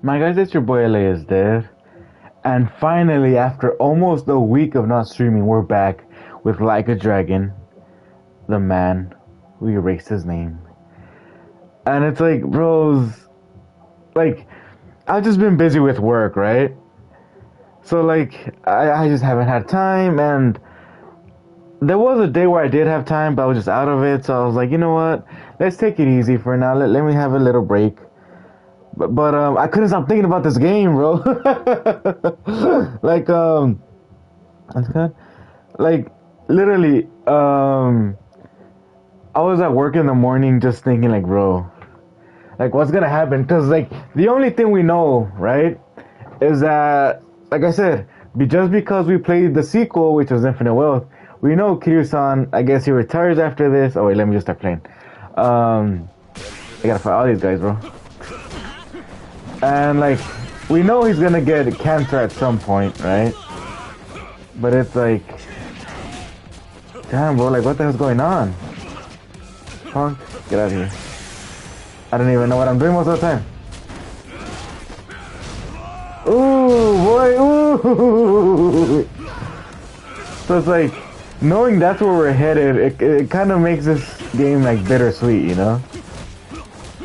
My guys, it's your boy LA is dead. And finally, after almost a week of not streaming, we're back with Like a Dragon, the man who erased his name. And it's like, bros, like, I've just been busy with work, right? So, like, I just haven't had time, and there was a day where I did have time, but I was just out of it, so I was like, you know what? Let's take it easy for now. Let me have a little break. But I couldn't stop thinking about this game, bro. Like, that's good. Like, literally, I was at work in the morning just thinking, like, bro, like, what's gonna happen? Because, like, the only thing we know, right, is that, like I said, just because we played the sequel, which was Infinite Wealth, we know Kiryu-san, I guess he retires after this. Oh, wait, let me just start playing. I gotta fight all these guys, bro. And, like, we know he's gonna get cancer at some point, right? But it's like, damn, bro, like, what the hell's going on? Punk, get out of here. I don't even know what I'm doing most of the time. Ooh, boy, ooh! So it's like, knowing that's where we're headed, it kind of makes this game, like, bittersweet, you know?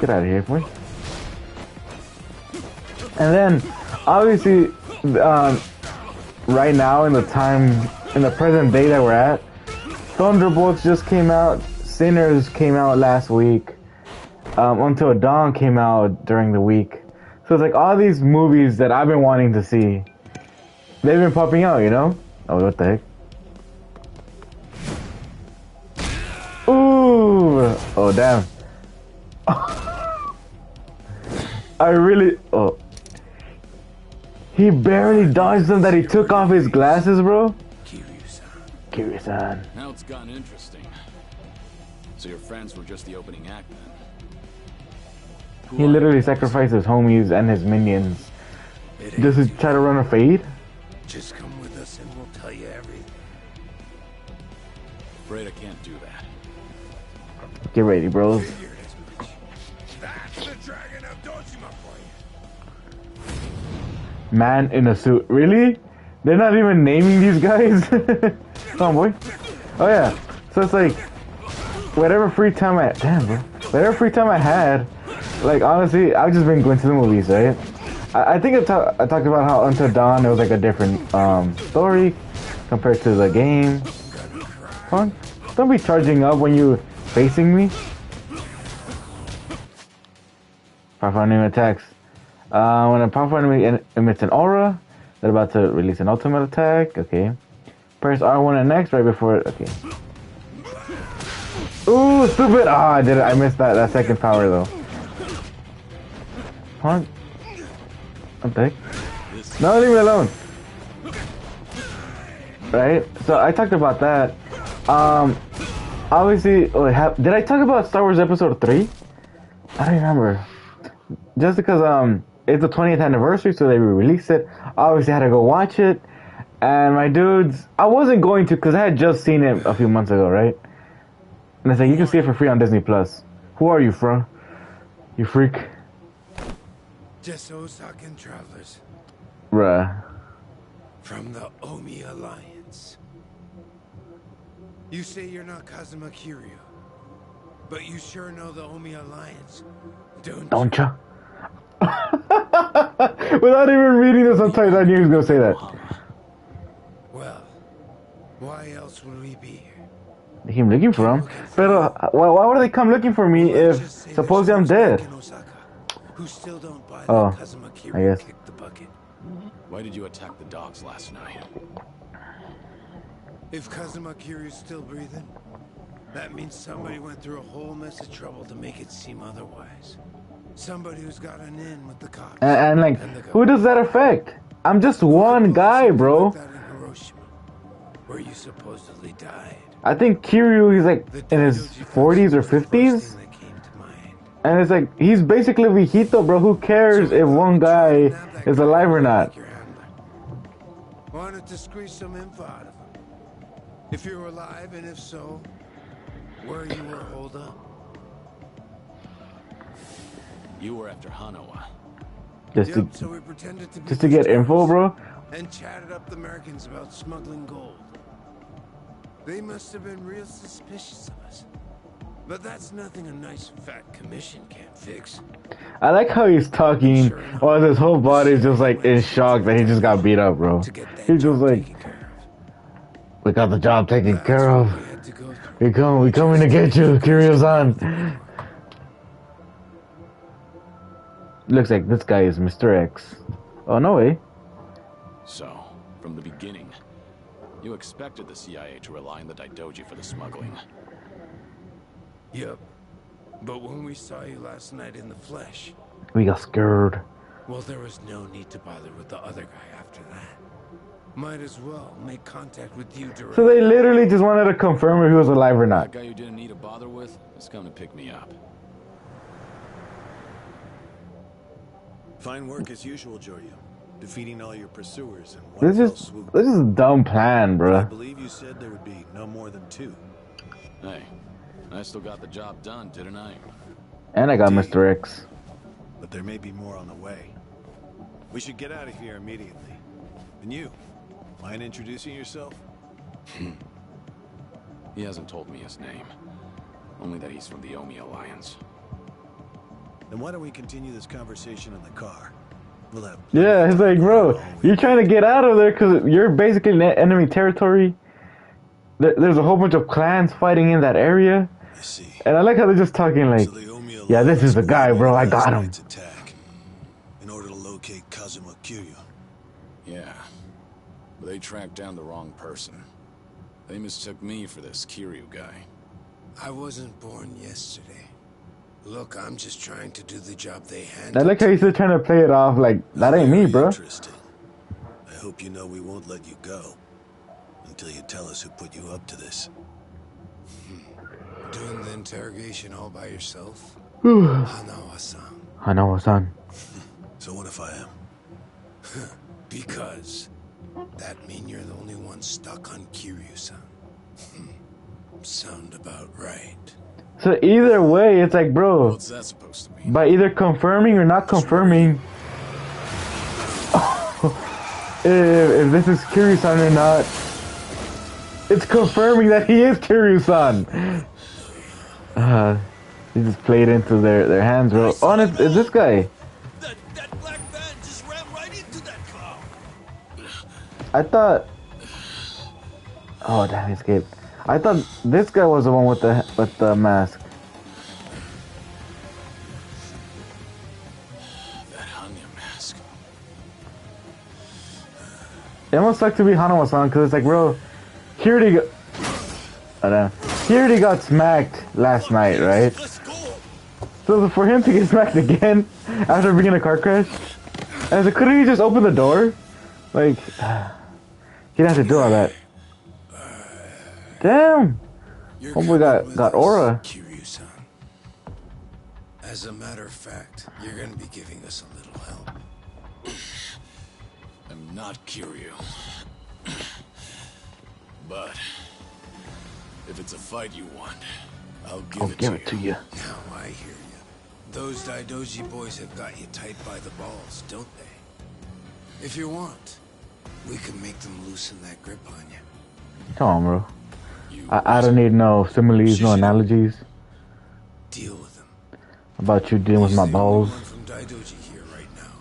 Get out of here, boy. And then, obviously, right now in the present day that we're at, Thunderbolts just came out, Sinners came out last week, Until Dawn came out during the week. So it's like all these movies that I've been wanting to see, they've been popping out, you know? Oh, what the heck? Ooh! Oh, damn. Oh. He barely dodged them that he took off his glasses, bro. Kiryu-san. Now it's gotten interesting. So your friends were just the opening act then? He literally sacrificed his homies and his minions just to try to run a fade? Just come with us and we'll tell you everything. Afraid I can't do that. Get ready, bros. That's the Dragon of Dojima for you. Man in a suit. Really? They're not even naming these guys? Come on, boy. Oh, yeah. So it's like, whatever free time I had, like, honestly, I've just been going to the movies, right? I think I talked about how Until Dawn, it was like a different story compared to the game. Come on. Don't be charging up when you're facing me. Powerful enemy attacks. When a powerful enemy emits an aura, they're about to release an ultimate attack. Okay. Press R1 and X right before it. Okay. Ooh, stupid! Ah, I did it. I missed that second power though. Come on. What the heck? No, leave me alone. Right? So I talked about that. Obviously, did I talk about Star Wars Episode 3? I don't remember. Just because it's the 20th anniversary, so they re-released it. Obviously, I had to go watch it. And my dudes, I wasn't going to because I had just seen it a few months ago, right? And I said, you can see it for free on Disney Plus. Who are you, bro? You freak. Just Osakan travelers. Bruh. From the Omi Alliance. You say you're not Kazuma Kiryu, but you sure know the Omi Alliance, don't ya? Without even reading the subtitles, I knew he was gonna say that. Well, why else would we be here? They came looking for him. But why would they come looking for me if supposedly I'm dead? Who still don't buy Oh, Kazuma Kiryu I guess. kicked the bucket. Why did you attack the dogs last night? If Kazuma Kiryu's still breathing, that means somebody went through a whole mess of trouble to make it seem otherwise. Somebody who's got an in with the cops. And like, who does that affect? I'm just one guy, bro. Like that in Hiroshima, where you supposedly died. I think Kiryu, he's like in his 40s or 50s. And it's like, he's basically Vegito, bro. Who cares if one guy is alive or not? Wanted to squeeze some info out of him. If you were alive, and if so, where you were holed up. You were after Hanawa. Just Yep, so we pretended to be to get info, bro. and chatted up the Americans about smuggling gold. They must have been real suspicious of us. But that's nothing a nice fat commission can't fix. I like how he's talking while his whole body is just like in shock that he just got beat up, bro. He's just like, we got the job taken care of. We coming to get you, Kiryu-san. Looks like this guy is Mr. X. Oh, no way. So, from the beginning, you expected the CIA to rely on the Daidoji for the smuggling. Yep. But when we saw you last night in the flesh, we got scared. Well, there was no need to bother with the other guy after that. Might as well make contact with you directly. So they literally just wanted to confirm if he was alive or not. That guy you didn't need to bother with is coming to pick me up. Fine work as usual, Joryu. Defeating all your pursuers in one This fell swoop. is a dumb plan, bro. I believe you said there would be no more than 2. Hey, I still got the job done, didn't I? And I got Mr. X. But there may be more on the way. We should get out of here immediately. And you, mind introducing yourself? He hasn't told me his name. Only that he's from the Omi Alliance. Then why don't we continue this conversation in the car? We'll have... Yeah, he's like, bro, you're trying to get out of there because you're basically in enemy territory. There's a whole bunch of clans fighting in that area. I see. And I like how they're just talking like, yeah, this is the guy, bro. I got him. Attack in order to locate Kazuma Kiryu. Yeah, but they tracked down the wrong person. They mistook me for this Kiryu guy. I wasn't born yesterday. Look, I'm just trying to do the job they handed. I like how he's still trying to play it off like, that ain't me, bro. Interesting. I hope you know we won't let you go until you tell us who put you up to this. Doing the interrogation all by yourself? Hanawa-san. Hanawa-san. So what if I am? Because that mean you're the only one stuck on Kiryu-san. Sound about right. So either way, it's like, bro, What's that supposed to mean? by either confirming or not confirming, if this is Kiryu-san or not, it's confirming that he is Kiryu-san. He just played into their hands, bro. Oh, and it's this guy. That black van just ran right into that car. I thought. Oh damn, he escaped. I thought this guy was the one with the mask. That Hanya mask. It almost sucked to be Hanawa-san because it's like, bro, he already got. Oh, damn. He already got smacked last night, right? Let's go. So for him to get smacked again after being in a car crash, and so couldn't he just open the door? Like, he didn't have to do all that. Damn. Homeboy got aura. Kiryu-san. As a matter of fact, you're gonna be giving us a little help. I'm not Kiryu. But if it's a fight you want, I'll give it to you. Now I hear you. Those Daidoji boys have got you tight by the balls, don't they? If you want, we can make them loosen that grip on you. Come on, bro. I don't need no similes, no analogies Deal with them. about you dealing with my balls. From Daidoji here right now.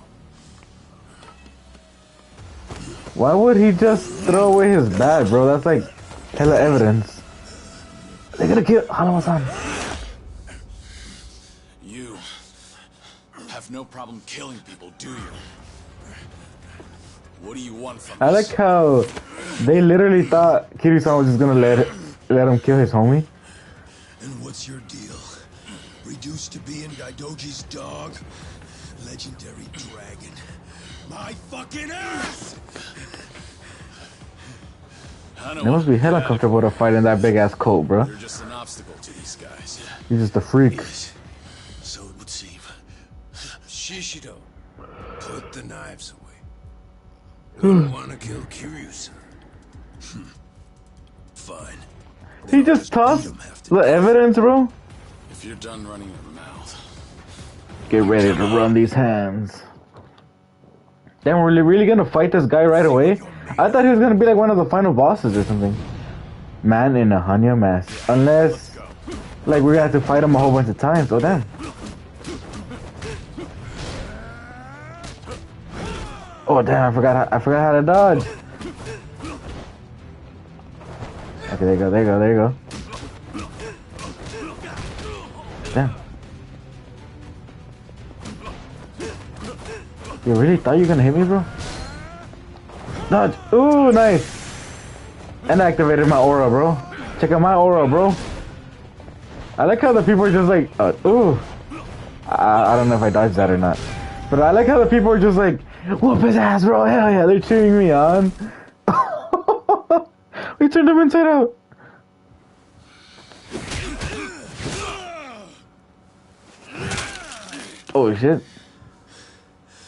Why would he just throw away his bat, bro? That's like hella evidence. They're gonna kill Hanawa-san. You have no problem killing people, do you? What do you want from I us? like how they literally thought Kiryu-san was just gonna let him kill his homie. And what's your deal? Reduced to being Daidoji's dog? Legendary dragon. My fucking ass! It must be hella uncomfortable to fight in that big ass coat, bro. You're just an obstacle to these guys. He's just a freak. So it would seem. Shishido, put the knives away. Wouldn't want to kill Kiryu-san. Fine. He just tossed the evidence, bro. If you're done running your mouth, Get ready to run these hands. Then we're really gonna fight this guy right away? I thought he was gonna be like one of the final bosses or something. Man in a Hanya mask. Unless, like, we're gonna have to fight him a whole bunch of times. Oh, damn. Oh, damn, I forgot how to dodge. Okay, there you go, there you go, there you go. Damn. You really thought you were gonna hit me, bro? Dodge. Ooh, nice. And I activated my aura, bro. Check out my aura, bro. I like how the people are just like, ooh. I don't know if I dodged that or not. But I like how the people are just like, whoop his ass, bro. Hell yeah, they're cheering me on. We turned him inside out. Oh, shit.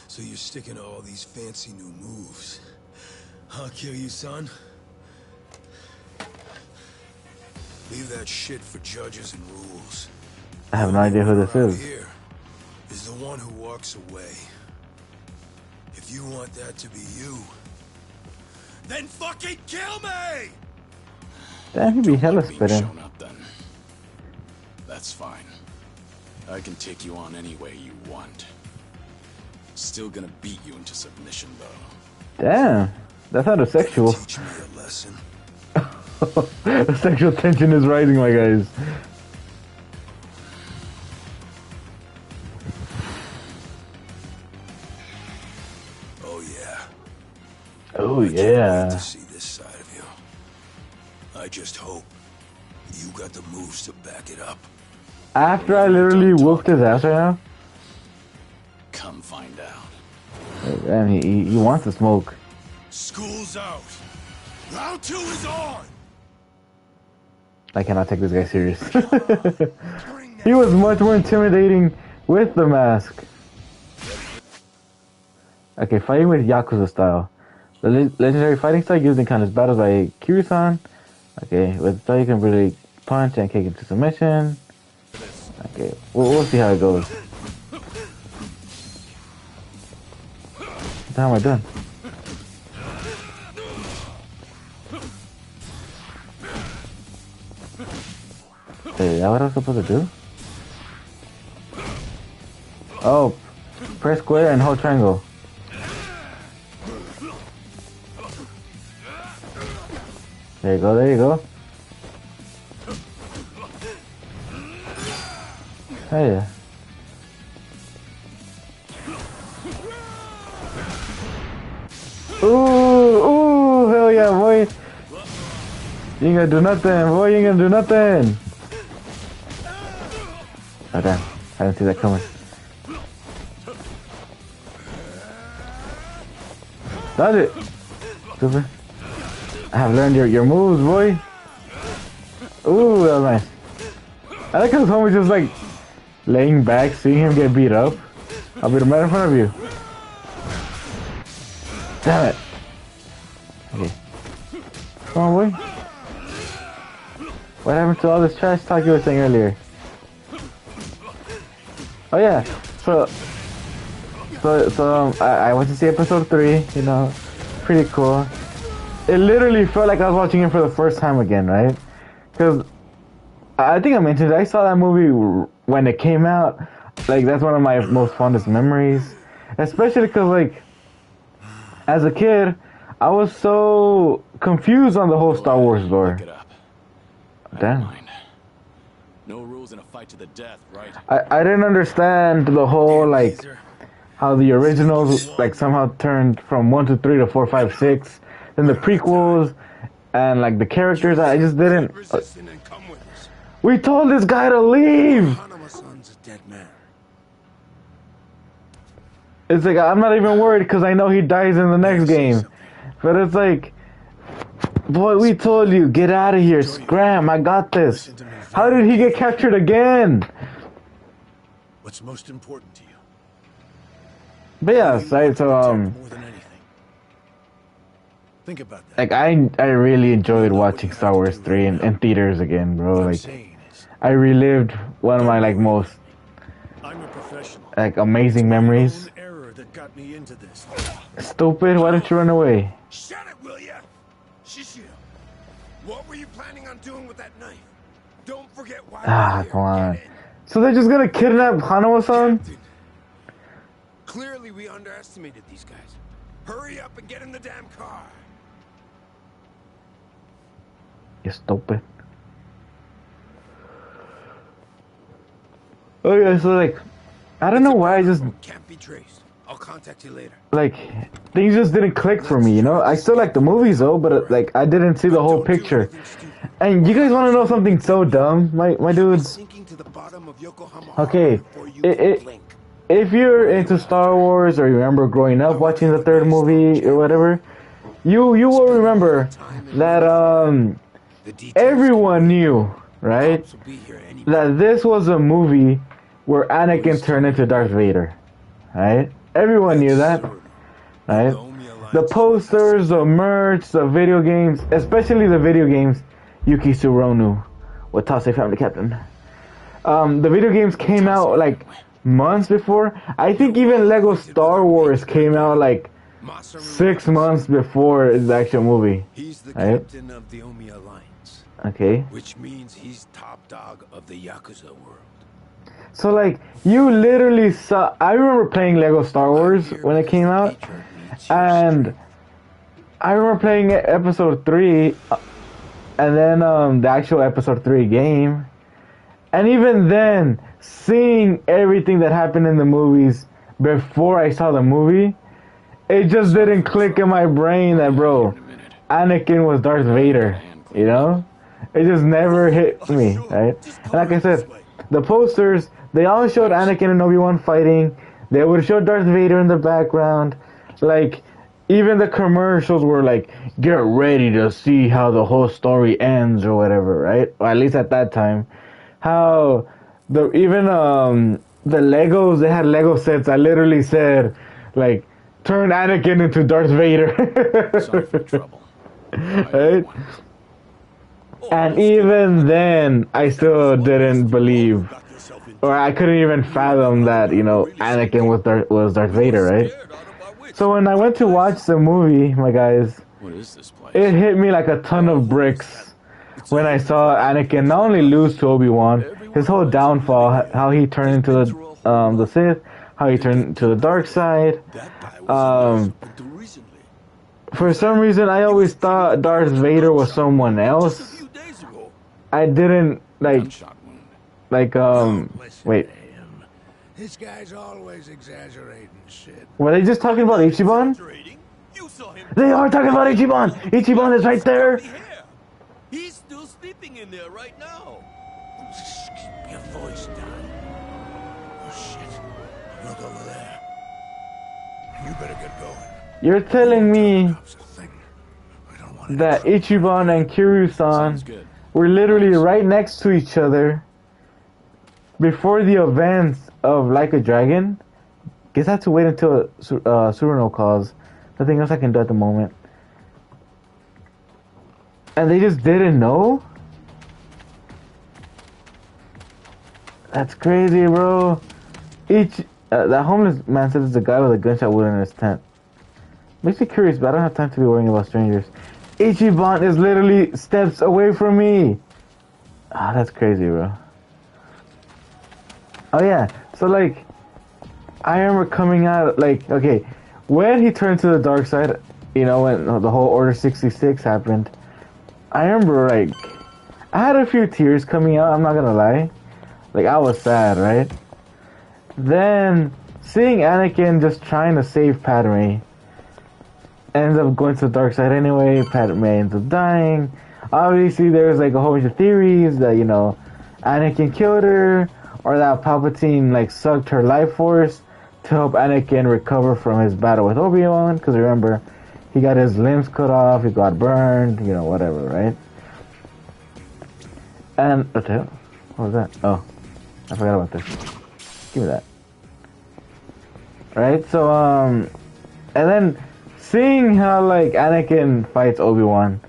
So you're sticking to all these fancy new moves. I'll kill you, son. Leave that shit for judges and rules. I have no idea who this is. Here is the one who walks away. If you want that to be you, then fucking kill me! Damn, he be hella spitting. Shown up, then. That's fine. I can take you on any way you want. Still gonna beat you into submission, though. Damn, that sounded sexual. Teach me a lesson. The sexual tension is rising, my guys. Oh yeah. Oh I can't wait yeah. to see this side of you. I just hope you got the moves to back it up. After I literally whooped his ass right now. Come find out. Damn, he wants to smoke. School's out. Round 2 is on. I cannot take this guy serious. He was much more intimidating with the mask. Okay, fighting with Yakuza style. The legendary fighting style used in countless battles by Kiryu-san. Okay, with the style you can really punch and kick into submission. Okay, we'll see how it goes. What the hell am I doing? Hey, is that what I was supposed to do? Oh, press square and hold triangle. There you go, there you go. Oh yeah. Ooh, hell yeah, boy. You ain't gonna do nothing, boy, you ain't gonna do nothing. Oh damn, I didn't see that coming. Dodge it. Super. I have learned your moves, boy. Ooh, that was nice. I like how his homie just like laying back, seeing him get beat up. I'll beat him right in front of you. Damn it. Okay. Come on, boy. What happened to all this trash talk you were saying earlier? Oh yeah. So I went to see episode 3. You know, pretty cool. It literally felt like I was watching it for the first time again, right? Because I think I mentioned it. I saw that movie when it came out. Like, that's one of my most fondest memories. Especially because, like, as a kid, I was so confused on the whole Star Wars lore. Damn. No rules in a fight to the death, right? I didn't understand the whole, like, how the originals, like, somehow turned from 1 to 3 to 4, 5, 6. Then the prequels and, like, the characters, I just didn't. We told this guy to leave! It's like, I'm not even worried because I know he dies in the next game. But it's like, boy, we told you, get out of here, scram, I got this. How did he get captured again? What's most important to you? But yeah, right, so, More than anything. Think about that. like, I really enjoyed watching Star Wars 3 in theaters again, bro. What I'm Like, saying is, I relived one of my, like, most, I'm a professional. like, amazing memories. that got me into this. Stupid, why don't you run away? Shut it, will ya? Shishio, what were you planning on doing with that knife? Don't forget why we're here. Come on. Get it? So they're just gonna kidnap Hanamo-san? Captain, clearly we underestimated these guys. Hurry up and get in the damn car. You stupid. Oh yeah, so like, I don't know why I just, Can't be traced. I'll contact you later. like, things just didn't click for me, you know? I still like the movies though, but like, I didn't see the whole picture. And you guys want to know something so dumb, my dudes? Sinking to the bottom of Yokohama Okay, before you it, blink. if you're into Star Wars or you remember growing up watching the third movie or whatever, you will remember that The details everyone knew, right, will be here any that this was a movie where Anakin turned into Darth Vader, right? Everyone knew that, right? The posters, the merch, the video games, especially the video games, Yuki Tsuronu, Watase Family Captain. The video games came out like months before. I think even Lego Star Wars came out like 6 months before the actual movie. He's the Right? captain of the Omi Alliance, Okay. which means he's top dog of the Yakuza world. So like you literally saw. I remember playing Lego Star Wars when it came out, and I remember playing Episode 3, and then the actual Episode 3 game, and even then seeing everything that happened in the movies before I saw the movie, it just didn't click in my brain that bro, Anakin was Darth Vader. You know, it just never hit me, right? And like I said, the posters, they all showed Anakin and Obi-Wan fighting. They would show Darth Vader in the background. Like, even the commercials were like, get ready to see how the whole story ends or whatever, right? Or at least at that time. How the Legos, they had Lego sets that literally said, like, turn Anakin into Darth Vader. Sorry for the trouble. Right? And even then, I still didn't believe, or I couldn't even fathom that, you know, Anakin was Darth Vader, right? So when I went to watch the movie, my guys, What is this place? it hit me like a ton of bricks when I saw Anakin not only lose to Obi-Wan, his whole downfall, how he turned into the Sith, how he turned to the dark side. For some reason, I always thought Darth Vader was someone else. I didn't Gunshot wound. wait. This guy's always exaggerating shit. Were they just talking about Ichiban? You saw him. They are talking about Ichiban! Ichiban is right there! He's still sleeping in there right now. Keep your voice down. Oh shit. Look over there. You better get going. You're telling me That's the thing. We don't want that Ichiban and Kiryu-san Sounds good. were literally right next to each other before the events of Like a Dragon? Guess I have to wait until Suruno calls. Nothing else I can do at the moment. And they just didn't know? That's crazy, bro. That homeless man says it's a guy with a gunshot wound in his tent. Makes me curious, but I don't have time to be worrying about strangers. Ichiban is literally steps away from me. Ah, that's crazy, bro. Oh yeah, so like, I remember coming out, like, okay, when he turned to the dark side, you know, when the whole Order 66 happened, I remember, like, I had a few tears coming out, I'm not gonna lie. Like, I was sad, right? Then, seeing Anakin just trying to save Padme, ends up going to the dark side anyway, Padme ends up dying. Obviously, there's, like, a whole bunch of theories that, you know, Anakin killed her, or that Palpatine, like, sucked her life force to help Anakin recover from his battle with Obi-Wan, because remember, he got his limbs cut off, he got burned, you know, whatever, right? And, what the hell? What was that? Oh, I forgot about this. Give me that. Right, so, and then, seeing how, like, Anakin fights Obi-Wan,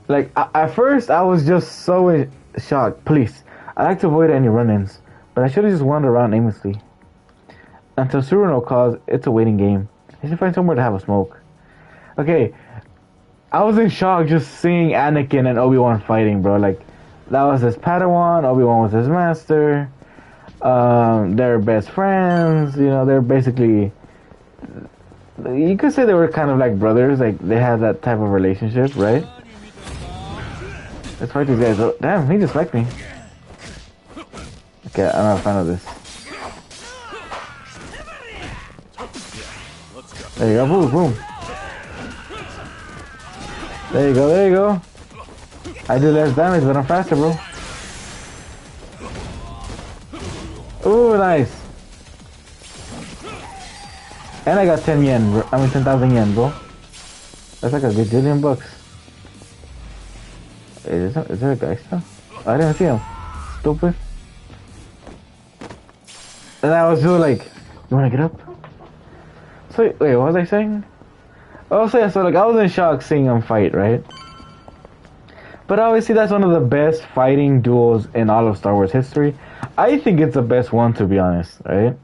like, at first, I was just so shocked. Please, I like to avoid any run-ins, but I should have just wandered around aimlessly. until Suruno calls, it's a waiting game. I should find somewhere to have a smoke. Okay, I was in shock just seeing Anakin and Obi-Wan fighting, bro. Like, that was his Padawan, Obi-Wan was his master. They're best friends, you know, they're basically... You could say they were kind of like brothers, like, they had that type of relationship, right? Let's fight these guys. Oh, damn, he just liked me. Okay, I'm not a fan of this. There you go, boom, boom. There you go, there you go. I do less damage, but I'm faster, bro. Ooh, nice. And I got 10 yen, bro. I mean 10,000 yen, bro. That's like a gajillion bucks. Is there a guy still? Oh, I didn't see him. Stupid. And I was just like, you wanna get up? So, wait, what was I saying? Oh, so yeah, so like, I was in shock seeing him fight, right? But obviously that's one of the best fighting duels in all of Star Wars history. I think it's the best one, to be honest, right?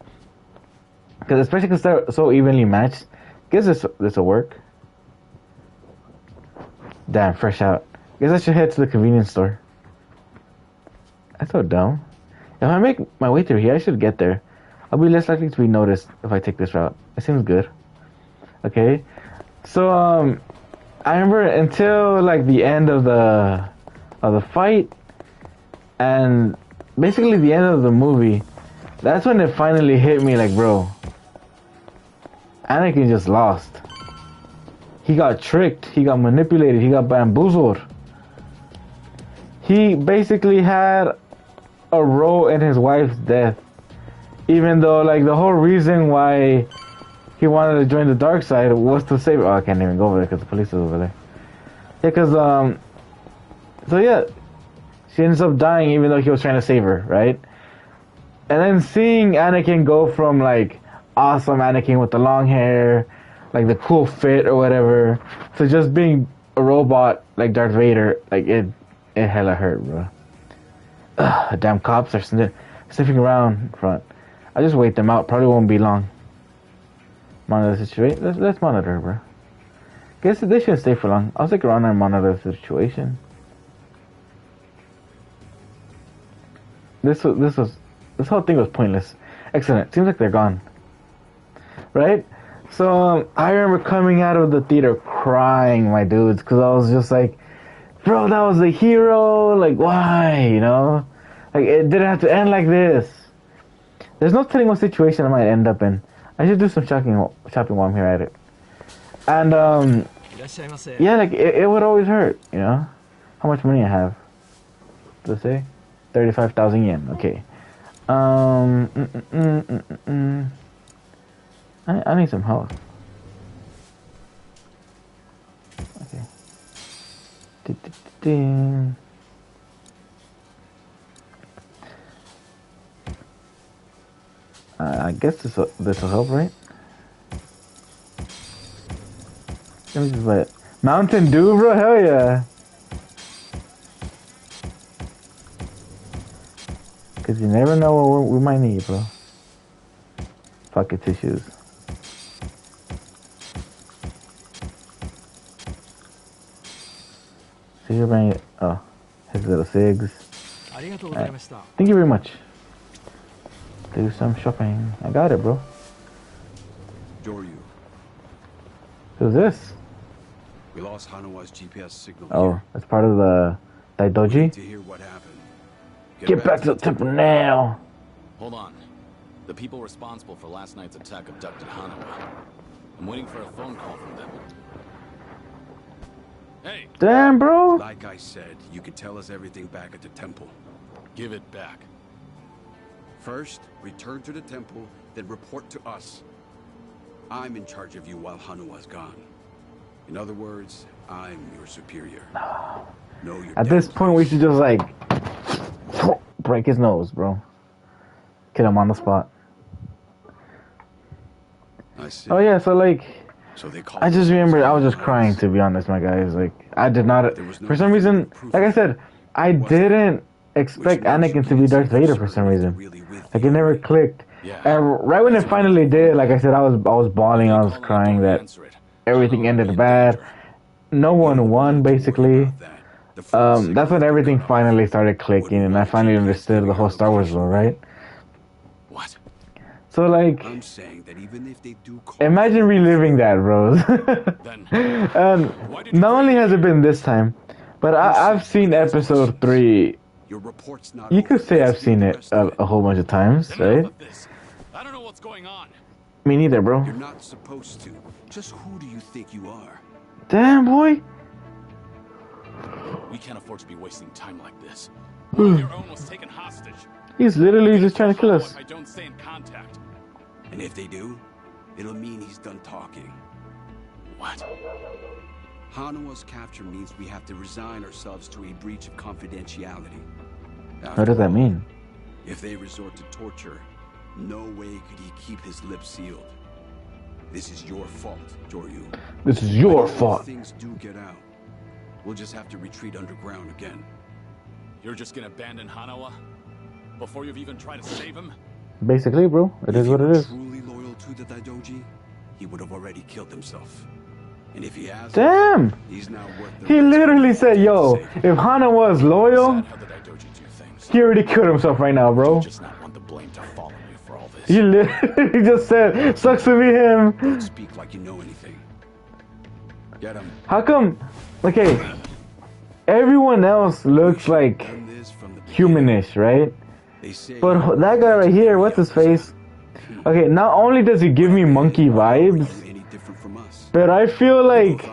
Because especially because they're so evenly matched. Guess this will work. Damn, fresh out. Guess I should head to the convenience store. That's so dumb. If I make my way through here, I should get there. I'll be less likely to be noticed if I take this route. It seems good. Okay. So, I remember until like the end of the fight, and basically the end of the movie, that's when it finally hit me like, bro, Anakin just lost. He got tricked, he got manipulated, he got bamboozled. He basically had a role in his wife's death, even though like the whole reason why he wanted to join the dark side was to save her. Oh, I can't even go over there because the police is over there. Yeah, because so yeah, she ends up dying even though he was trying to save her, right? And then seeing Anakin go from like awesome Anakin with the long hair, like the cool fit or whatever, to just being a robot like Darth Vader, like it hella hurt, bro. Ugh, damn cops are sniffing around in front. I just wait them out. Probably won't be long. Monitor the situation. Let's monitor, bro. Guess they shouldn't stay for long. I'll stick around and monitor the situation. This whole thing was pointless. Excellent. Seems like they're gone. Right? So I remember coming out of the theater crying, my dudes, because I was just like, bro, that was a hero. Like, why? You know, like it didn't have to end like this. There's no telling what situation I might end up in. I should do some shopping while I'm here at it. And yeah, like it would always hurt, you know. How much money I have? Does it say? 35,000 yen. Okay. I need some help. Okay. I guess this will help, right? Let me just let it. Mountain Dew, bro? Hell yeah. Because you never know what we might need, bro. Pocket tissues. So you're buying it. Oh, his little cigs. Right. Thank you very much. Do some shopping. I got it, bro. Doryu. Who's this? We lost Hanawa's GPS signal. Oh, here. that's part of the Daidoji? To hear what happened. Get back to the temple now. Hold on. The people responsible for last night's attack abducted Hanawa. I'm waiting for a phone call from them. Hey! Damn, bro. Like I said, you can tell us everything back at the temple. Give it back. First, return to the temple, then report to us. I'm in charge of you while Hanawa's gone. In other words, I'm your superior. Know your At this point, we should just like break his nose, bro. Kill him on the spot. I see. Oh yeah, so like, So they I just remember I was just crying, to be honest, my guys. Like, I did not, for some reason, like I said, I didn't expect Anakin to be Darth Vader for some reason. Like, it never clicked. Yeah. And right when it finally did, like I said, I was bawling, I was crying that everything ended bad. No one won, basically. That's when everything finally started clicking, and I finally understood the whole Star Wars lore, right? What? So, like, I'm saying that even if they do call imagine reliving that, bros. And not only has it been this time, but I've seen episode 3. your report's not You over. could say Let's I've seen leave the it rest of a whole bunch of times, Enough right? of this. I don't know what's going on. Me neither, bro. You're not supposed to. Just who do you think you are? Damn, boy. We can't afford to be wasting time like this. One of your own was taken hostage. He's literally just trying to kill us. If I don't stay in contact. And if they do, it'll mean he's done talking. What? Hanua's capture means we have to resign ourselves to a breach of confidentiality. What does that mean? If they resort to torture, no way could he keep his lips sealed. This is your fault, Joryu. This is your If fault. things do get out, we'll just have to retreat underground again. You're just gonna abandon Hanawa? Before you've even tried to save him? Basically, bro, it is what it is. If he were truly loyal to the Daidoji, he would have already killed himself. And if he hasn't, Damn! he's now worth the He risk. literally said, yo, if Hana was loyal, Sad how the Daidoji do things. he already killed himself right now, bro. Just not want the blame to fall on you for all this. He literally just said, sucks to be him. Don't speak like you know anything. Get him. How come, okay, everyone else looks like Done this from the beginning. humanish, right? They say But that guy right here, what's his face? Okay, not only does he give me monkey vibes, any different from us. but I feel like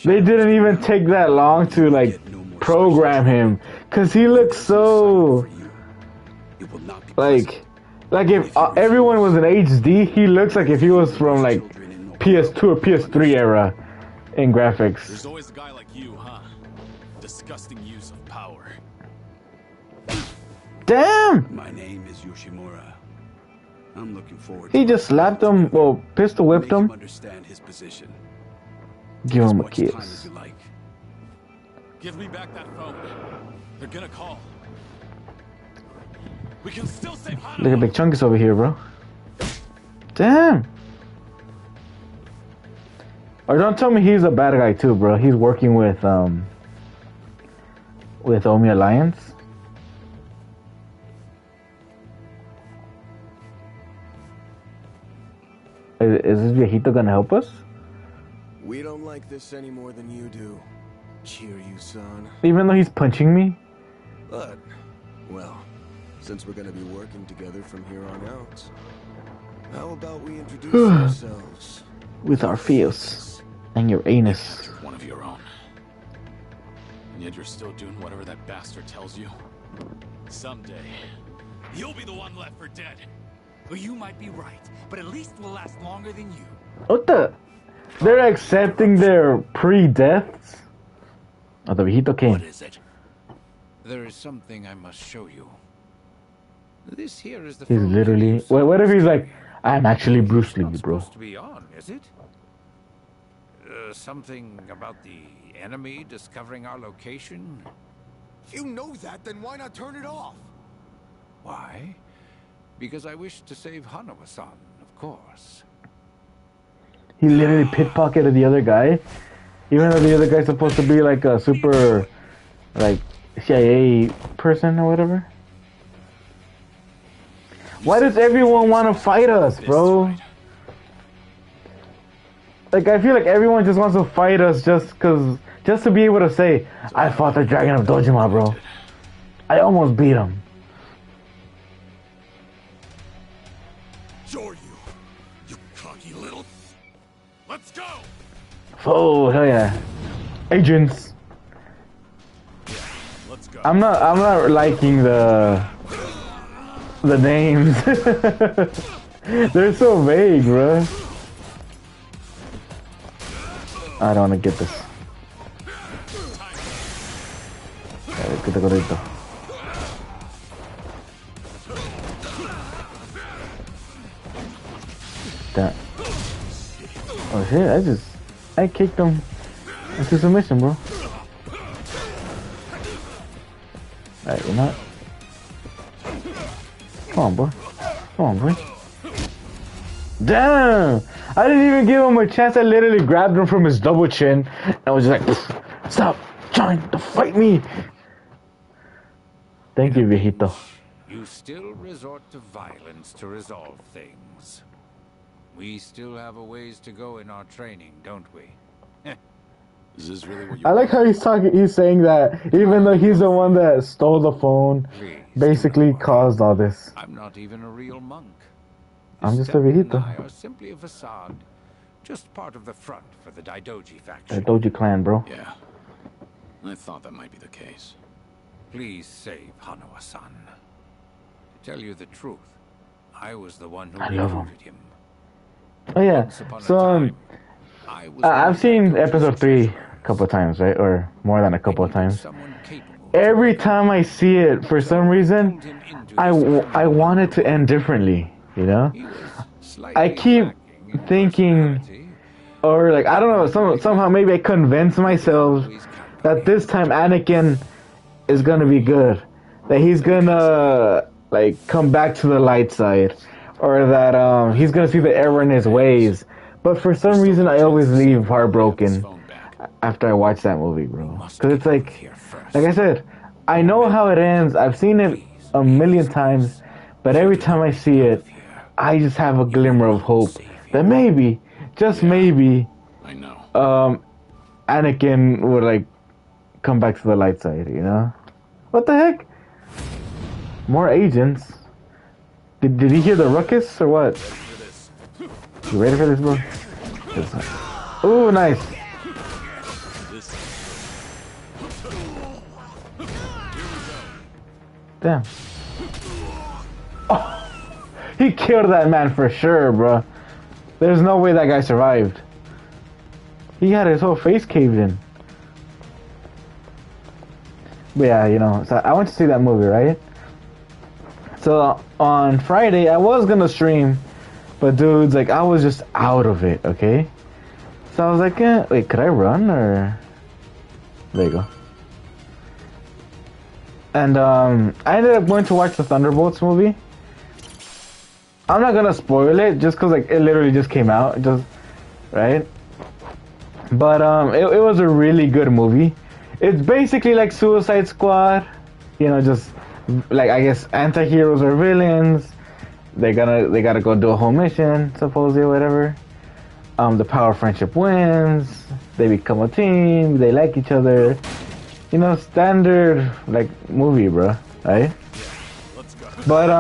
they didn't even take that long to like program him, cause he looks so It will not be like if everyone was in HD, he looks like if he was from like PS2 or PS3 era in graphics. There's always a guy like you, huh? Disgusting use of power. Damn! My name is Yoshimura. I'm looking forward He to just slapped him, well, pistol whipped make him him. understand his position. Give As him a much time as kiss. you like. Give me back that phone. They're gonna call. We can still save Hanawa. Look at Big Chunkus over here, bro. Damn! Or don't tell me he's a bad guy too, bro. He's working with Omi Alliance. Is this viejito gonna help us? We don't like this any more than you do. Kiryu-san. Even though he's punching me? But, well, since we're gonna be working together from here on out, how about we introduce ourselves? With our feels. And your anus. You're one of your own. And yet you're still doing whatever that bastard tells you. Someday, you'll be the one left for dead. Well, you might be right, but at least we'll last longer than you. What the? They're accepting their pre-deaths? Oh, the viejito came. What is it? There is something I must show you. This here is the He's phone literally... you What saw. if he's like, I'm actually Bruce Lee, Not bro. supposed to be on, is it? Something about the enemy discovering our location? If you know that, then why not turn it off? Why? Because I wish to save Hanawa-san, of course. He literally pickpocketed the other guy. Even though the other guy's supposed to be like a super, like, CIA person or whatever. Why does everyone want to fight us, bro? Like, I feel like everyone just wants to fight us just to be able to say, I fought the Dragon of Dojima, bro. I almost beat him. Joryu, you cocky little... Let's go! Oh, hell yeah. Agents. Let's go. I'm not liking the names. They're so vague, bro. I don't want to get this. Get the gorrito. That. Oh shit! I kicked him into submission, bro. Alright, you're not. Come on, boy. Come on, boy. Damn! I didn't even give him a chance. I literally grabbed him from his double chin and was just like, stop trying to fight me. Thank you, viejito. You still resort to violence to resolve things. We still have a ways to go in our training, don't we? Is this really what you I like how he's talking. He's saying that even though he's the one that stole the phone, Please, basically caused all this. I'm not even a real monk. I'm just a Step and viejito. I are simply a facade, just part of the front for the Daidoji The faction. Doji clan, bro. Yeah. I thought that might be the case. Please save Hanawa-san. To tell you the truth, I was the one who I love him. recruited him. Oh yeah. Once upon a So time, I was I've one seen Daidoji's episode 3 successor. a couple of times, right? Or more than a couple of I needed times. someone capable to Every lead. time I see it, for some reason, Pulled him into I this want it to end differently, you know? He was I slightly keep lacking in thinking, personality. or like, I don't know, somehow maybe I convince myself that this time Anakin is gonna be good. That he's gonna, like, come back to the light side. Or that he's gonna see the error in his ways. But for some reason, I always leave heartbroken after I watch that movie, bro. Because it's like I said, I know how it ends. I've seen it a million times. But every time I see it, I just have a glimmer of hope that maybe, just maybe, I know. Anakin would, like, come back to the light side, you know? What the heck? More agents? Did he hear the ruckus or what? You ready for this, bro? Ooh, nice. Damn. Oh, he killed that man for sure, bro. There's no way that guy survived. He had his whole face caved in. But yeah, you know, so I went to see that movie, right? So on Friday, I was gonna stream, but dudes, like, I was just out of it, okay? So I was like, wait, could I run, or... There you go. And I ended up going to watch the Thunderbolts movie. I'm not gonna spoil it, just cause, like, it literally just came out, just, right? But it was a really good movie. It's basically like Suicide Squad, you know, just like, I guess, anti-heroes or villains. They gotta go do a whole mission, supposedly, or whatever. The power of friendship wins. They become a team. They like each other. You know, standard, like, movie, bro, right? But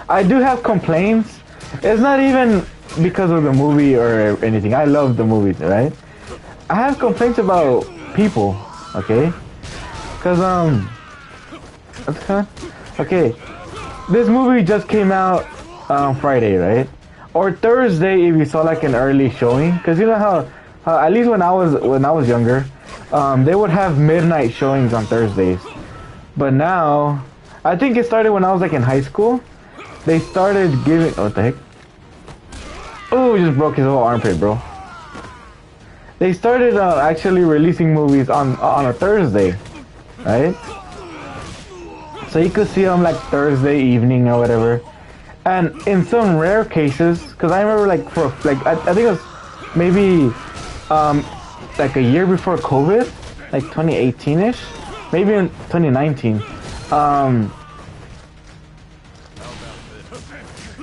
I do have complaints. It's not even because of the movie or anything. I love the movie, right? I have complaints about people, okay? Cause okay, this movie just came out on Friday, right? Or Thursday if you saw like an early showing. Cause you know how at least when I was younger, they would have midnight showings on Thursdays. But now, I think it started when I was like in high school. They started giving. What the heck? Oh, he just broke his whole armpit, bro. They started actually releasing movies on a Thursday, right? So you could see them like Thursday evening or whatever. And in some rare cases, because I remember like I think it was maybe like a year before COVID, like 2018ish, maybe in 2019.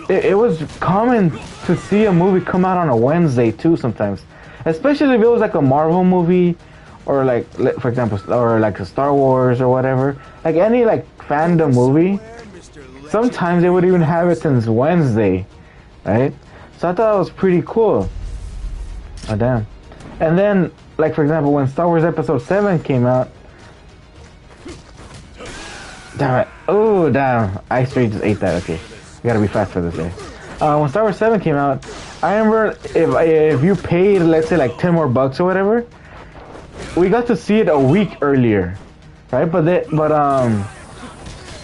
It was common to see a movie come out on a Wednesday too sometimes. Especially if it was like a Marvel movie, or like, for example, or like a Star Wars or whatever. Like any like fandom movie, sometimes they would even have it since Wednesday, right? So I thought that was pretty cool. Oh damn. And then, like for example, when Star Wars Episode 7 came out, damn it. Oh damn, I straight just ate that. Okay, I gotta be fast for this day. When Star Wars 7 came out, I remember if you paid, let's say like 10 more bucks or whatever, we got to see it a week earlier, right? But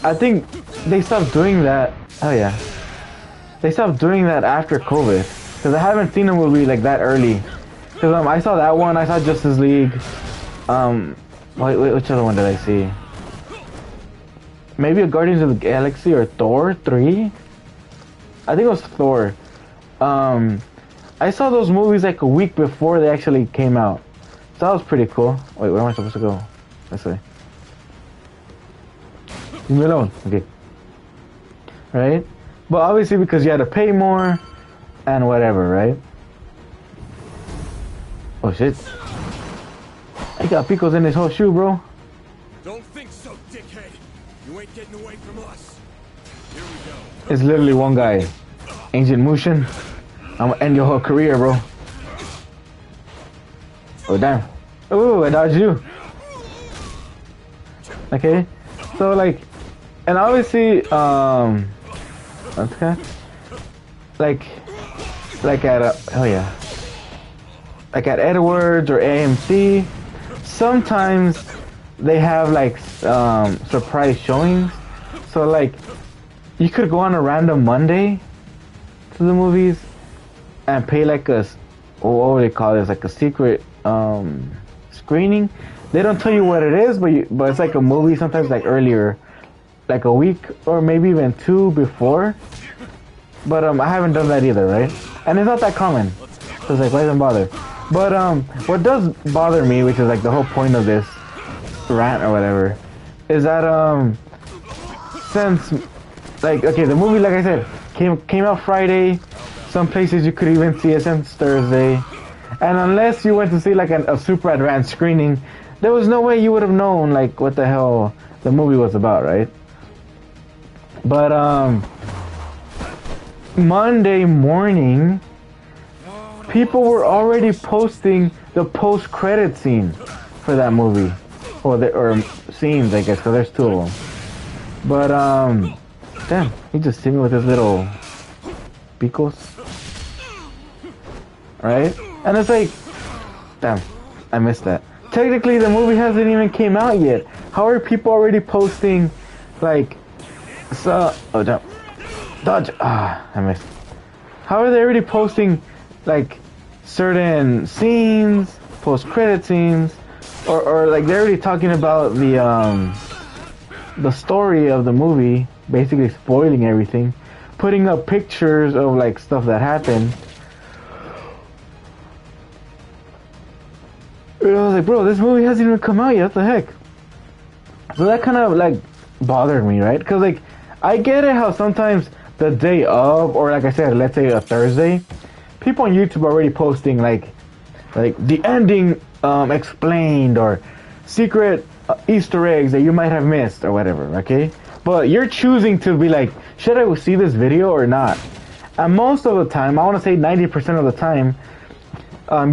I think they stopped doing that. Oh yeah, they stopped doing that after COVID, because I haven't seen a movie like that early. Because I saw that one, I saw Justice League. Wait, which other one did I see? Maybe a Guardians of the Galaxy or Thor 3. I think it was Thor. I saw those movies like a week before they actually came out. So that was pretty cool. Wait, where am I supposed to go? This way. Leave me alone. Okay. Right? But obviously because you had to pay more and whatever, right? Oh shit. I got pickles in this whole shoe, bro. Don't think so, dickhead. You ain't getting away from us. Here we go. It's literally one guy. Ancient Mushin. I'm gonna end your whole career, bro. Oh damn. Ooh, I dodged you. Okay. So like, and obviously, okay. Like at oh yeah. Like at Edwards or AMC, sometimes they have like surprise showings. So like, you could go on a random Monday to the movies and pay like a, what would they call this, like a secret screening. They don't tell you what it is, but it's like a movie sometimes like earlier, like a week or maybe even two before. But I haven't done that either, right? And it's not that common. So it's like, why even bother? But what does bother me, which is like the whole point of this rant or whatever, is that since like, okay, the movie, like I said, came out Friday. Some places you could even see it since Thursday, and unless you went to see like a super advanced screening, there was no way you would have known like what the hell the movie was about, right? But Monday morning, people were already posting the post-credit scene for that movie, or scenes, I guess, because there's two of them. But damn, he just hit me with his little picos, right? And it's like, damn, I missed that. Technically, the movie hasn't even came out yet. How are people already posting, like, so? Oh damn, dodge! Ah, I missed. How are they already posting, like, certain scenes, post-credit scenes, or like they're already talking about the story of the movie, basically spoiling everything, putting up pictures of like stuff that happened. And I was like, bro, this movie hasn't even come out yet. What the heck? So that kind of like bothered me, right? Because like, I get it how sometimes the day of, or like I said, let's say a Thursday, people on YouTube are already posting like the ending explained, or secret Easter eggs that you might have missed or whatever, okay? But you're choosing to be like, should I see this video or not? And most of the time, I want to say 90% of the time,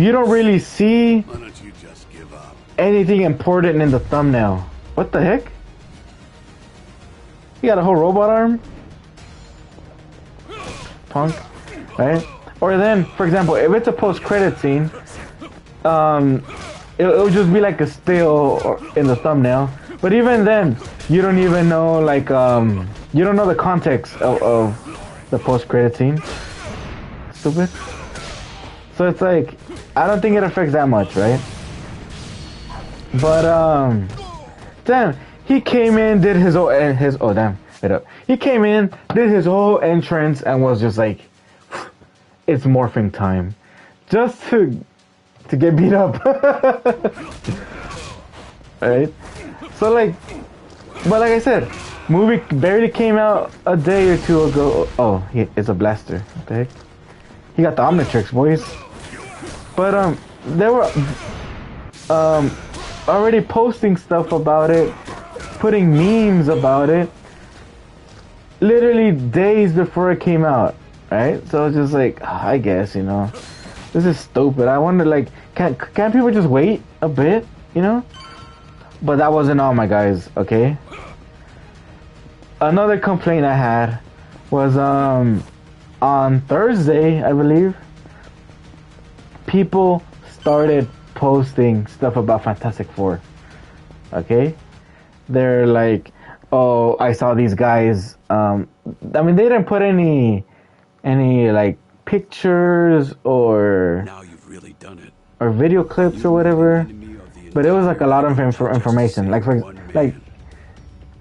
you don't really see Why don't you just give up? anything important in the thumbnail. What the heck? You got a whole robot arm? Punk, right? Or then, for example, if it's a post-credit scene, it'll just be like a still in the thumbnail. But even then, you don't even know, like, you don't know the context of the post-credit scene. Stupid. So it's like, I don't think it affects that much, right? But, damn, he came in, did his whole, oh damn, wait up. He came in, did his whole entrance, and was just like, it's morphing time. Just to get beat up. Right? So like, but like I said, movie barely came out a day or two ago. Oh, it's a blaster. What the heck? He got the Omnitrix, boys. But they were already posting stuff about it, putting memes about it, literally days before it came out, right? So it's just like, I guess, you know, this is stupid. I wonder, like, can't people just wait a bit, you know? But that wasn't all, my guys, okay? Another complaint I had was on Thursday, I believe, people started posting stuff about Fantastic Four. Okay? They're like, oh, I saw these guys. I mean, they didn't put any like pictures or Now you've really done it. or video clips or whatever, but it was like a lot of information. Like,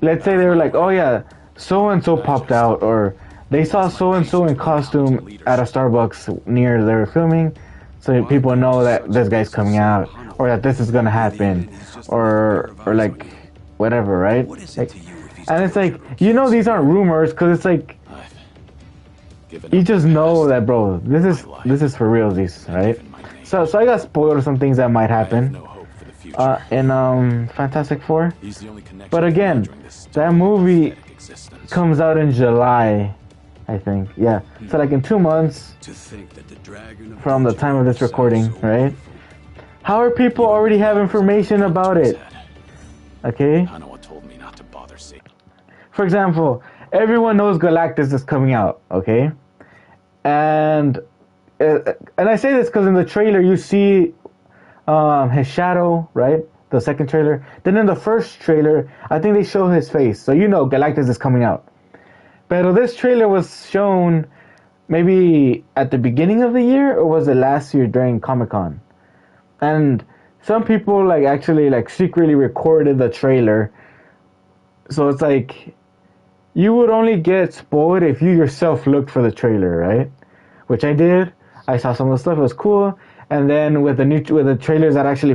let's say they were like, oh yeah, so and so popped out, or they saw so and so in costume at a Starbucks near they were filming, so people know that this guy's coming out, or that this is gonna happen, or like whatever, right? Like, and it's like, you know, these aren't rumors, because it's like you just know that, bro, this is for realsies, right? So I got spoiled of some things that might happen in Fantastic Four. But again, that movie comes out in July, I think. Yeah, so like in 2 months from the time of this recording, right? How are people already have information about it? Okay. For example, everyone knows Galactus is coming out, okay? And I say this because in the trailer you see his shadow, right? The second trailer. Then in the first trailer, I think they show his face, so you know Galactus is coming out. But this trailer was shown maybe at the beginning of the year, or was it last year during Comic-Con? And some people like actually like secretly recorded the trailer, so it's like you would only get spoiled if you yourself looked for the trailer, right? Which I did. I saw some of the stuff. It was cool. And then with the trailers that actually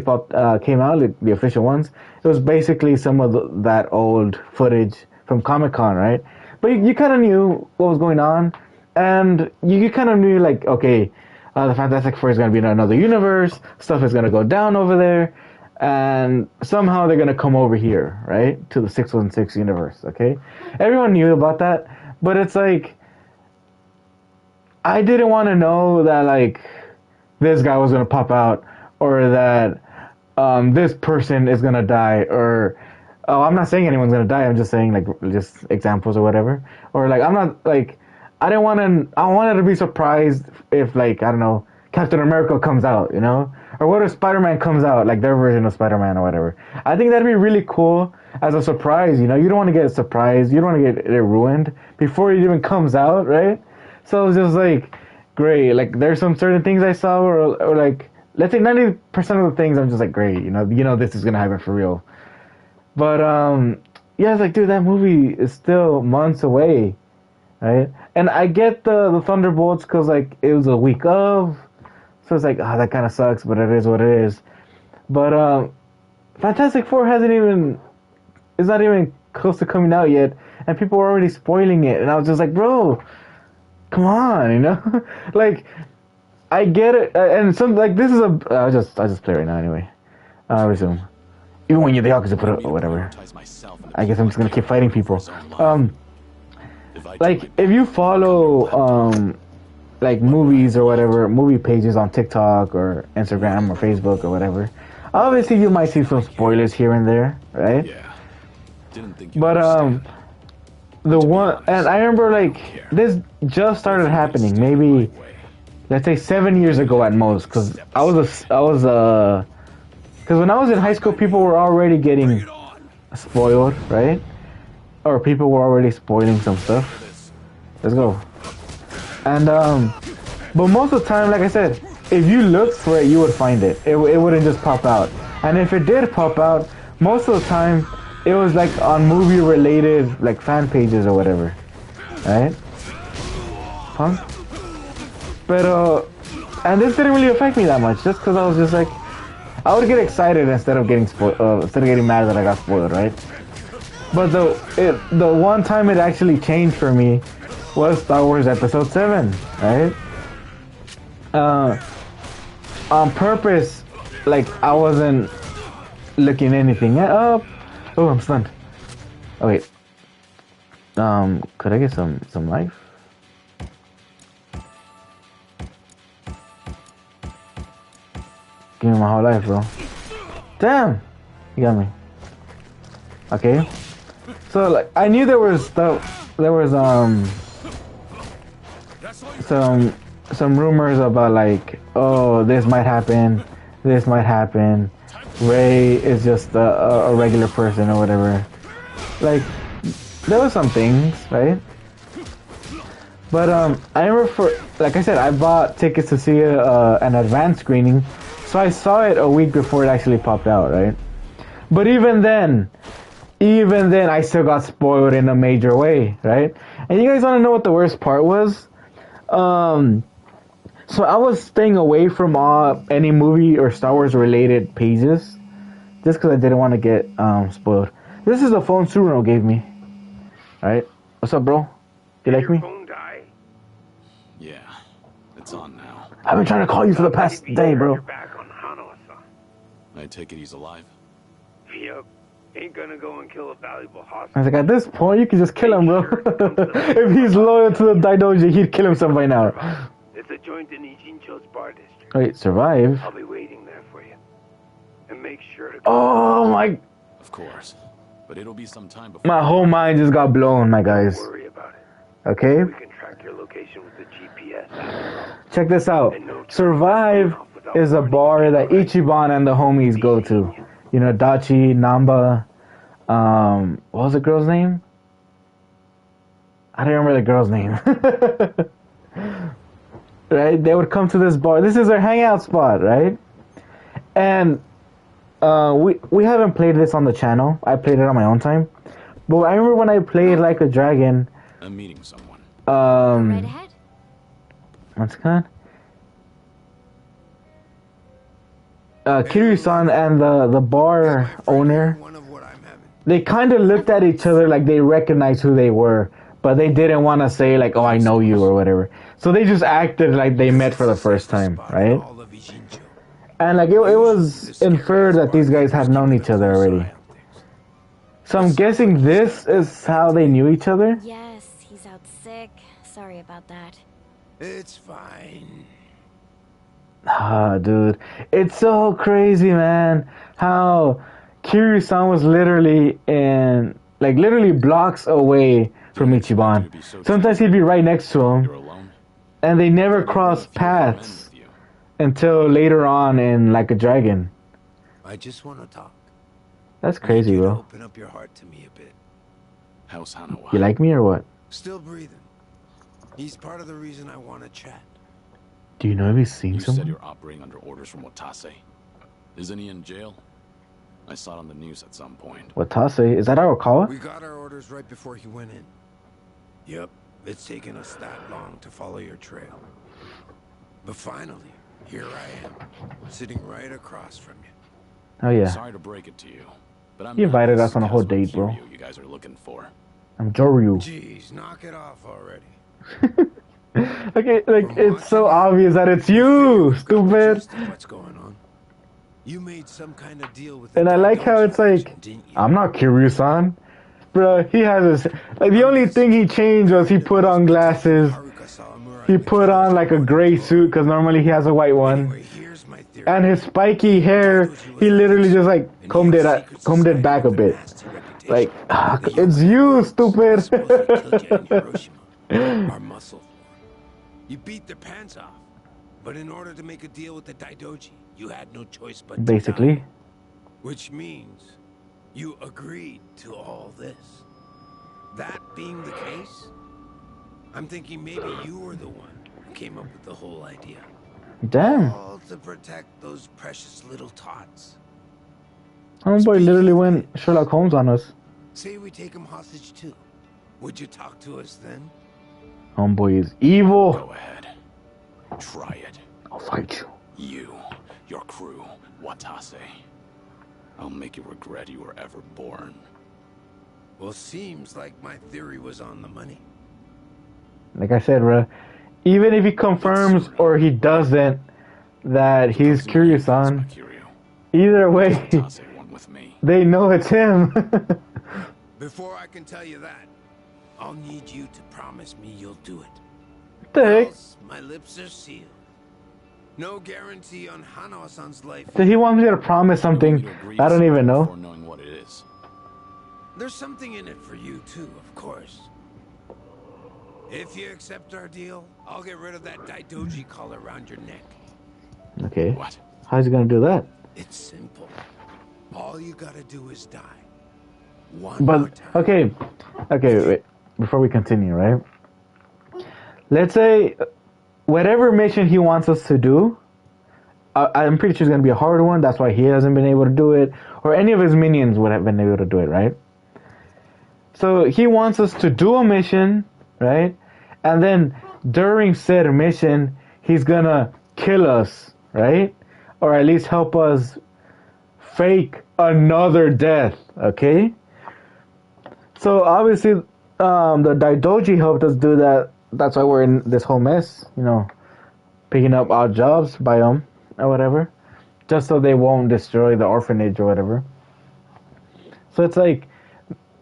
came out, like the official ones, it was basically some of that old footage from Comic-Con, right? But you kind of knew what was going on, and you kind of knew like, okay, the Fantastic Four is going to be in another universe. Stuff is going to go down over there, and somehow they're going to come over here, right, to the 616 universe. Okay, everyone knew about that, but it's like I didn't want to know that like this guy was going to pop out, or that this person is going to die, or oh, I'm not saying anyone's going to die. I'm just saying like just examples or whatever. Or like I'm not like I wanted to be surprised if like, I don't know, Captain America comes out, you know? Or what if Spider-Man comes out, like their version of Spider-Man or whatever. I think that'd be really cool as a surprise, you know? You don't want to get a surprise. You don't want to get it ruined before it even comes out, right? So it was just like, great. Like there's some certain things I saw or like, let's say 90% of the things I'm just like, great, you know this is going to happen for real. But, yeah, it's like, dude, that movie is still months away, right? And I get the Thunderbolts because, like, it was a week of, so it's like, that kind of sucks, but it is what it is. But, Fantastic Four is not even close to coming out yet, and people are already spoiling it, and I was just like, bro, come on, you know? Like, I get it, and some, like, this is I'll just play right now anyway. I'll resume. Even when you're the opposite, put it or whatever. I guess I'm just gonna keep fighting people. Like if you follow like movies or whatever, movie pages on TikTok or Instagram or Facebook or whatever, obviously you might see some spoilers here and there, right? Yeah. But the one, and I remember like this just started happening maybe, let's say 7 years ago at most, because because when I was in high school, people were already getting spoiled, right? Or people were already spoiling some stuff. Let's go. And, but most of the time, like I said, if you looked for it, you would find it. It wouldn't just pop out. And if it did pop out, most of the time, it was like on movie-related, like fan pages or whatever. Right? Huh? But, and this didn't really affect me that much, just because I was just like, I would get excited instead of getting mad that I got spoiled, right? But the one time it actually changed for me was Star Wars Episode 7, right? On purpose, like I wasn't looking anything up. Oh, I'm stunned. Oh wait. Could I get some life? Give me my whole life, bro. Damn! You got me. Okay. So, like, I knew there was some rumors about, like, oh, this might happen. Rey is just a regular person or whatever. Like, there were some things, right? But, I remember like I said, I bought tickets to see an advanced screening. So I saw it a week before it actually popped out, right? But even then, I still got spoiled in a major way, right? And you guys want to know what the worst part was? So I was staying away from any movie or Star Wars related pages, just because I didn't want to get spoiled. This is the phone Suruno gave me. Alright, what's up, bro? You like me? Phone die? Yeah, it's on now. I've been trying to call you for the past day, bro. You're back on Hanawa-san. I take it he's alive? Yep. Ain't gonna go and kill a valuable hostage. I was like, at this point, you can just kill him, bro. If he's loyal to the Daidoji, he'd kill himself by now. It's a joint in Ijincho's bar district. Wait, survive? I'll be waiting there for you. And make sure to... Oh my... Of course. But it'll be some time before... My whole mind just got blown, my guys. Don't worry about it. Okay? We can track your location with the GPS. Check this out. Survive is a bar that Ichiban and the homies go to. You know, Dachi, Namba, what was the girl's name? I don't remember the girl's name. Right? They would come to this bar. This is their hangout spot, right? And we haven't played this on the channel. I played it on my own time. But I remember when I played Like a Dragon. I'm meeting someone. Right ahead. What's it called? Kiryu-san and the bar owner, One of what I'm having. they kind of looked at each other like they recognized who they were, but they didn't want to say like, "Oh, I know you" or whatever. So they just acted like they met for the first time, right? All of Ijincho. And like it was inferred that these guys had known each other already. So I'm guessing this is how they knew each other. Yes, he's out sick. Sorry about that. It's fine. Ah, dude, it's so crazy, man. How Kiryu-san was literally literally blocks away from Ichiban. Sometimes he'd be right next to You're him, alone? and they never crossed paths until later on in Like a Dragon. I just want to talk. That's crazy, You to bro. open up your heart to me a bit. How's Hanawa? You like me or what? Still breathing. He's part of the reason I want to chat. Do you know if he's seen You said someone? you're operating under orders from Watase. Isn't he in jail? I saw it on the news at some point. Watase? Is that Arakawa? We got our orders right before he went in. Yep, it's taken us that long to follow your trail. But finally, here I am, sitting right across from you. Oh yeah. Sorry to break it to you, but I'm You not invited this us on a whole Cosmo date, bro. Kiryu you guys are looking for. I'm Joryu. Jeez, knock it off already. Okay, like it's so obvious that it's you, stupid. Just what's going on? You made some kind of deal with. And I like how it's like, didn't you? I'm not Kiryu-san. Bro, he has this, like the only thing he changed was he put on glasses. He put on like a gray suit because normally he has a white one. Anyway, here's my theory. And his spiky hair, he literally just like combed it back a bit. Like, it's you, stupid. Our muscle. You beat their pants off. But in order to make a deal with the Daidoji, you had no choice but to Basically. die. Which means you agreed to all this. That being the case, I'm thinking maybe you were the one who came up with the whole idea. Damn. All to protect those precious little tots. Homeboy literally went Sherlock Holmes on us. Say we take him hostage too. Would you talk to us then? Homeboy is evil. Go ahead. Try it. I'll fight you. You, your crew, Watase. I'll make you regret you were ever born. Well, seems like my theory was on the money. Like I said, bro, even if he confirms or he doesn't that he's Kiryu-san, Kiryu. either way, Watase won with me. they know it's him. Before I can tell you that, I'll need you to promise me you'll do it. The heck? Else, my lips are sealed. No guarantee on Hanawa-san's life. Did he want me to promise something You agree I don't even know? before knowing what it is. There's something in it for you too, of course. If you accept our deal, I'll get rid of that Daidoji collar around your neck. Okay. What? How's he gonna do that? It's simple. All you gotta do is die. One more But time. okay, wait. Before we continue, right? Let's say whatever mission he wants us to do, I'm pretty sure it's gonna be a hard one. That's why he hasn't been able to do it, or any of his minions would have been able to do it, right? So he wants us to do a mission right? And then during said mission, he's gonna kill us, right? Or at least help us fake another death, okay? So obviously, the Daidoji helped us do that. That's why we're in this whole mess, picking up odd jobs by them or whatever, just so they won't destroy the orphanage or whatever. So it's like,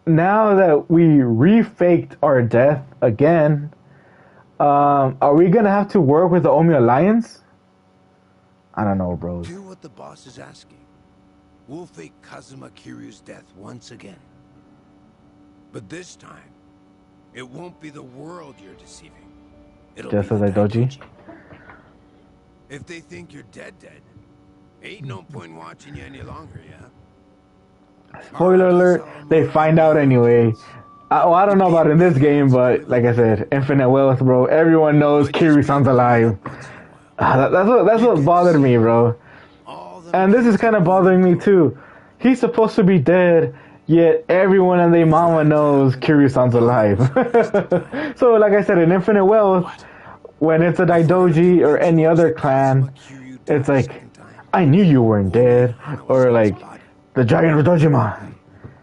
now that we refaked our death again, are we gonna have to work with the Omi Alliance? I don't know, bros. Do what the boss is asking. We'll fake Kazuma Kiryu's death once again. But this time, it won't be the world you're deceiving. It'll Just be as the I doji. Daidoji. If they think you're dead, ain't no point watching you any longer, yeah? Spoiler alert, they find out anyway. I don't know about in this game, but like I said, Infinite Wealth, bro. Everyone knows Kiryu-san's alive. That's what bothered me, bro. And this is kind of bothering me too. He's supposed to be dead, yet everyone and their mama knows Kiryu-san's alive. So, like I said, in Infinite Wealth, when it's a Daidoji or any other clan, it's like, I knew you weren't dead. Or like, the Dragon of Dojima,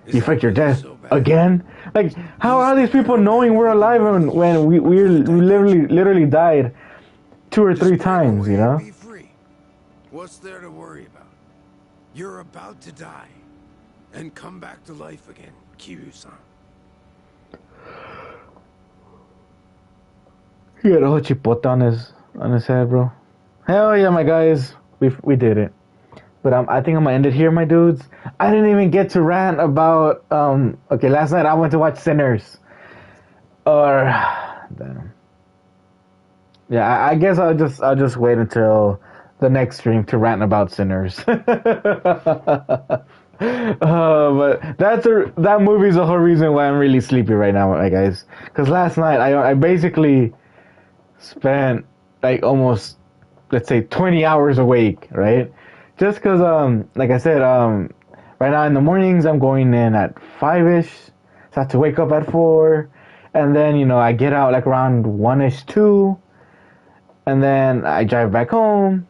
you faked your death again? Like, how are these people knowing we're alive when we literally died 2 or 3 times, you know? Be free. What's there to worry about? You're about to die and come back to life again, Kiryu-san. He had a whole chipotle on his head, bro. Hell yeah, my guys, we did it. But I think I'm gonna end it here, my dudes. I didn't even get to rant about okay, last night I went to watch Sinners. Or damn. Yeah, I guess I'll just wait until the next stream to rant about Sinners. But that movie's the whole reason why I'm really sleepy right now, my guys. Because last night I basically spent like almost, let's say, 20 hours awake, right? Just because, like I said, right now in the mornings I'm going in at 5ish, so I have to wake up at 4, and then I get out like around 1ish 2, and then I drive back home,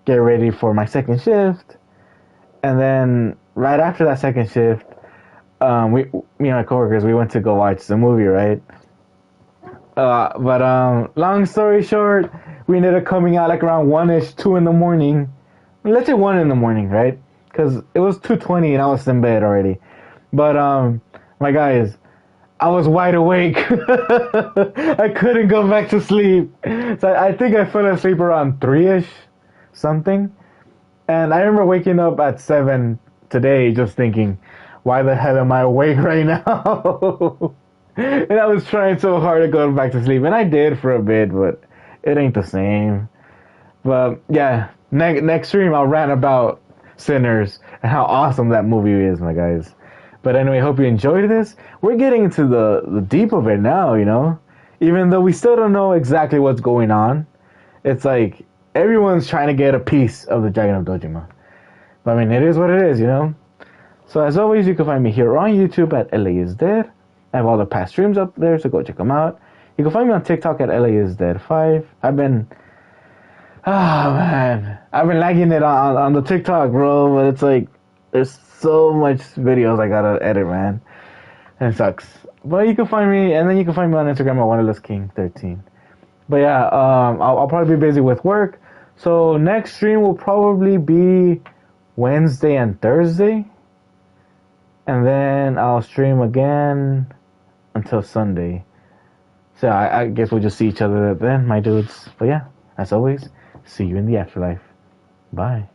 get ready for my second shift, and then right after that second shift, me and my coworkers, we went to go watch the movie, right? But long story short, we ended up coming out like around 1ish 2 in the morning. Let's say 1 in the morning, right? Because it was 2:20 and I was in bed already. But my guys, I was wide awake. I couldn't go back to sleep. So I think I fell asleep around 3ish something. And I remember waking up at 7 today just thinking, why the hell am I awake right now? And I was trying so hard to go back to sleep. And I did for a bit, but it ain't the same. But yeah, next stream I'll rant about Sinners and how awesome that movie is, my guys. But anyway, hope you enjoyed this. We're getting into the deep of it now, even though we still don't know exactly what's going on. It's like everyone's trying to get a piece of the Dragon of Dojima. But I mean, it is what it is, So as always, you can find me here on YouTube at LA is Dead. I have all the past streams up there, so go check them out. You can find me on TikTok at LA is Dead 5. I've been lagging it on the TikTok, bro, but it's like, there's so much videos I gotta edit, man. And it sucks. But you can find me, and then you can find me on Instagram at OneLessKing13. But yeah, I'll probably be busy with work. So next stream will probably be Wednesday and Thursday. And then I'll stream again until Sunday. So I guess we'll just see each other then, my dudes. But yeah, as always, see you in the afterlife. Bye.